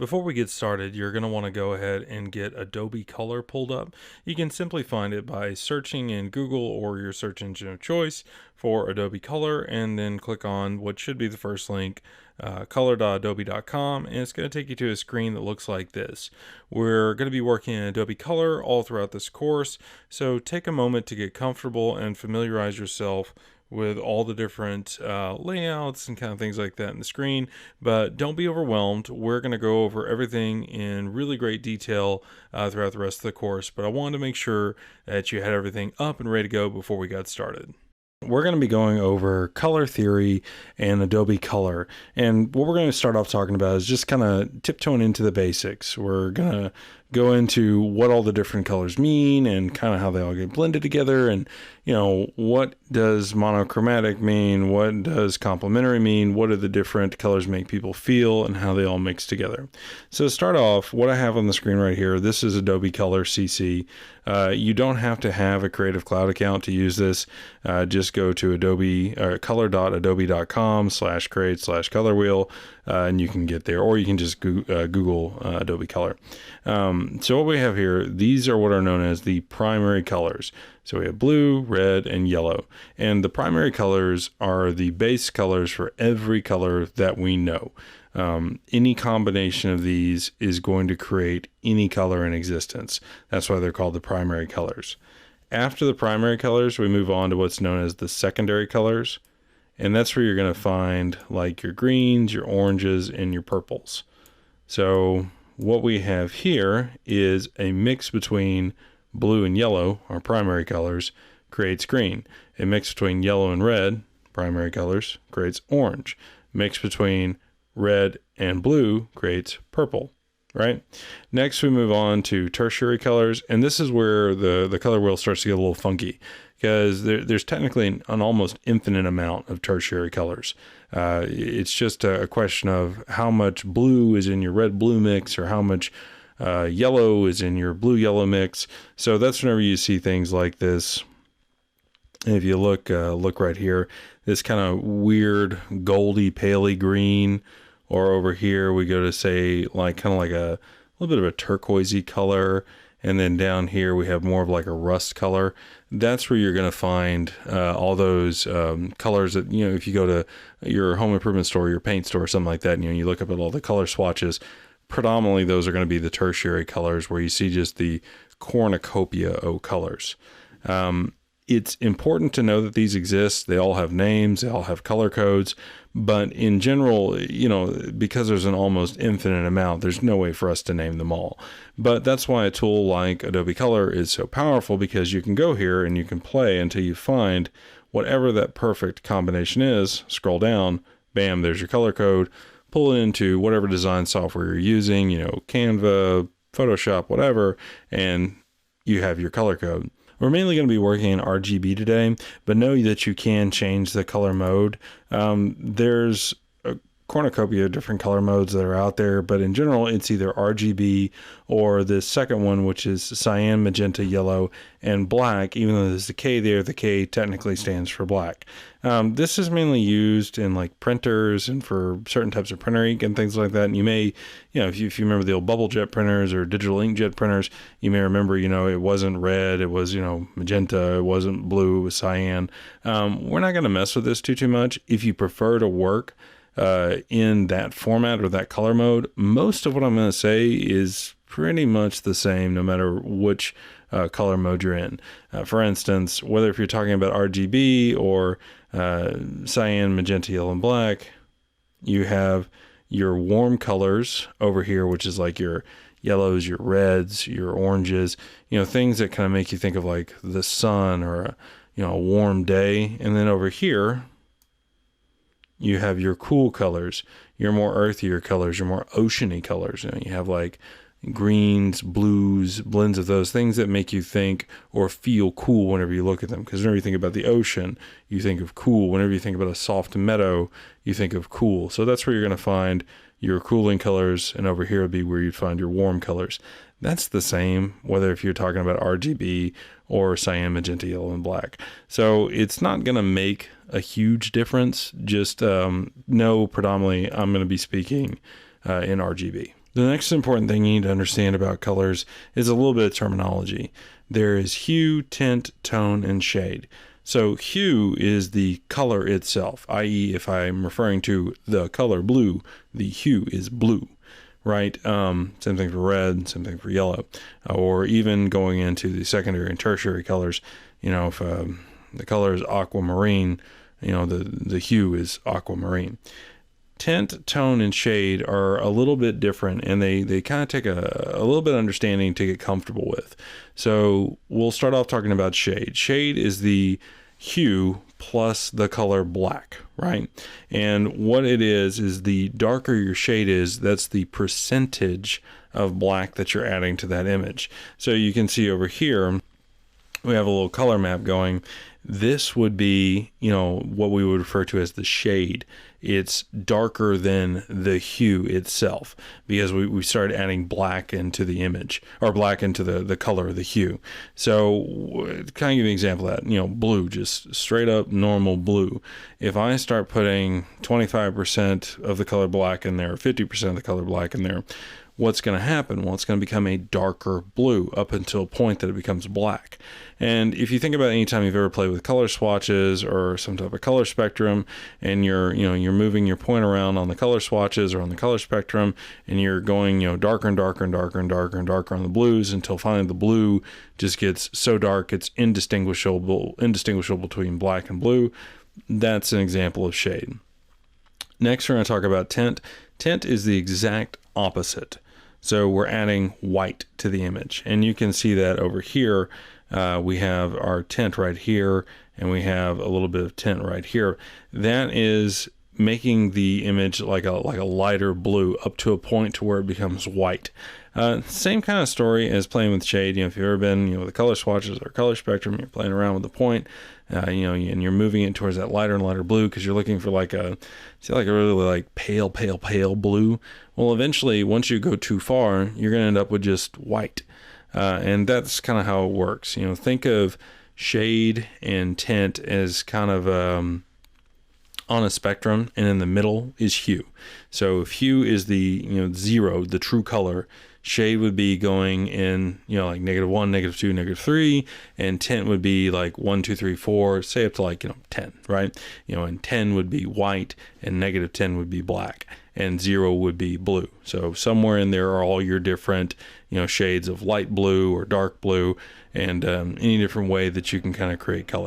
Before we get started, you're going to want to go ahead and get Adobe Color pulled up. You can simply find it by searching in Google or your search engine of choice for Adobe Color, and then click on what should be the first link, color.adobe.com, and it's going to take you to a screen that looks like this. We're going to be working in Adobe Color all throughout this course, so take a moment to get comfortable and familiarize yourself with all the different layouts and kind of things like that in the screen, but don't be overwhelmed. We're going to go over everything in really great detail throughout the rest of the course, but I wanted to make sure that you had everything up and ready to go before we got started. We're going to be going over color theory and Adobe Color. And what we're going to start off talking about is just kind of tiptoeing into the basics. We're going to go into what all the different colors mean and kind of how they all get blended together. And, you know, what does monochromatic mean? What does complementary mean? What do the different colors make people feel and how they all mix together? So to start off, what I have on the screen right here, this is Adobe Color CC. You don't have to have a Creative Cloud account to use this. Just go to color.adobe.com/create/color wheel, and you can get there, or you can just Google Adobe Color. So what we have here, these are what are known as the primary colors. So we have blue, red, and yellow. And the primary colors are the base colors for every color that we know. Any combination of these is going to create any color in existence. That's why they're called the primary colors. After the primary colors, we move on to what's known as the secondary colors. And that's where you're going to find like your greens, your oranges, and your purples. So what we have here is a mix between blue and yellow, our primary colors, creates green. A mix between yellow and red, primary colors, creates orange. Mix between red and blue creates purple, right? Next, we move on to tertiary colors, and this is where the color wheel starts to get a little funky, because there's technically an almost infinite amount of tertiary colors. It's just a question of how much blue is in your red-blue mix, or how much yellow is in your blue-yellow mix. So that's whenever you see things like this. And if you look right here, this kind of weird goldy paley green, or over here we go to say like kind of like a little bit of a turquoisey color, and then down here we have more of like a rust color. That's where you're going to find all those colors that, you know, if you go to your home improvement store, your paint store, something like that, and, you know, you look up at all the color swatches, predominantly those are going to be the tertiary colors, where you see just the cornucopia of colors. It's important to know that these exist. They all have names, they all have color codes, but in general, you know, because there's an almost infinite amount, there's no way for us to name them all. But that's why a tool like Adobe Color is so powerful, because you can go here and you can play until you find whatever that perfect combination is. Scroll down, bam, there's your color code. Pull it into whatever design software you're using, you know, Canva, Photoshop, whatever, and you have your color code. We're mainly going to be working in RGB today, but know that you can change the color mode. There's a cornucopia of different color modes that are out there, but in general, it's either RGB or the second one, which is cyan, magenta, yellow, and black. Even though there's the K there, the K technically stands for black. This is mainly used in like printers and for certain types of printer ink and things like that. And you may, you know, if you remember the old bubble jet printers or digital inkjet printers, you may remember, you know, it wasn't red, it was, you know, magenta, it wasn't blue, it was cyan. We're not going to mess with this too much. If you prefer to work in that format or that color mode, most of what I'm going to say is pretty much the same no matter which color mode you're in. For instance, whether if you're talking about RGB or cyan, magenta, yellow, and black, you have your warm colors over here, which is like your yellows, your reds, your oranges, you know, things that kind of make you think of like the sun or a, you know, a warm day. And then over here, you have your cool colors, your more earthier colors, your more oceany colors. You know, you have like greens, blues, blends of those things that make you think or feel cool whenever you look at them. Because whenever you think about the ocean, you think of cool. Whenever you think about a soft meadow, you think of cool. So that's where you're going to find your cooling colors, and over here would be where you'd find your warm colors. That's the same whether if you're talking about RGB or cyan, magenta, yellow, and black. So it's not going to make a huge difference. Just know predominantly I'm going to be speaking in RGB. The next important thing you need to understand about colors is a little bit of terminology. There is hue, tint, tone, and shade. So hue is the color itself, i.e. if I'm referring to the color blue, the hue is blue, right? Same thing for red, same thing for yellow, or even going into the secondary and tertiary colors. If the color is aquamarine, the hue is aquamarine. Tint, tone, and shade are a little bit different, and they kind of take a little bit of understanding to get comfortable with. So we'll start off talking about shade. Shade is the hue plus the color black, right? And what it is the darker your shade is, that's the percentage of black that you're adding to that image. So you can see over here, we have a little color map going. This would be, what we would refer to as the shade. It's darker than the hue itself because we started adding black into the image, or black into the color of the hue. So kind of give you an example of that, blue, just straight up normal blue. If I start putting 25% of the color black in there, 50% of the color black in there, what's going to happen? Well, it's going to become a darker blue up until a point that it becomes black. And if you think about any time you've ever played with color swatches or some type of color spectrum, and you're moving your point around on the color swatches or on the color spectrum, and you're going, darker and darker and darker and darker and darker on the blues until finally the blue just gets so dark it's indistinguishable between black and blue. That's an example of shade. Next, we're going to talk about tint. Tint is the exact opposite. So we're adding white to the image, and you can see that over here. We have our tint right here, and we have a little bit of tint right here. That is making the image like a lighter blue up to a point to where it becomes white. Same kind of story as playing with shade. If you've ever been, with the color swatches or color spectrum, you're playing around with the point, and you're moving it towards that lighter and lighter blue because you're looking for like a really pale blue. Well, eventually, once you go too far, you're going to end up with just white. And that's kind of how it works. Think of shade and tint as kind of on a spectrum, and in the middle is hue. So if hue is the zero, the true color, shade would be going in like -1, -2, -3, and tint would be like 1, 2, 3, 4, say up to like 10, right? And 10 would be white, and -10 would be black, and 0 would be blue. So somewhere in there are all your different shades of light blue or dark blue, and any different way that you can kind of create color.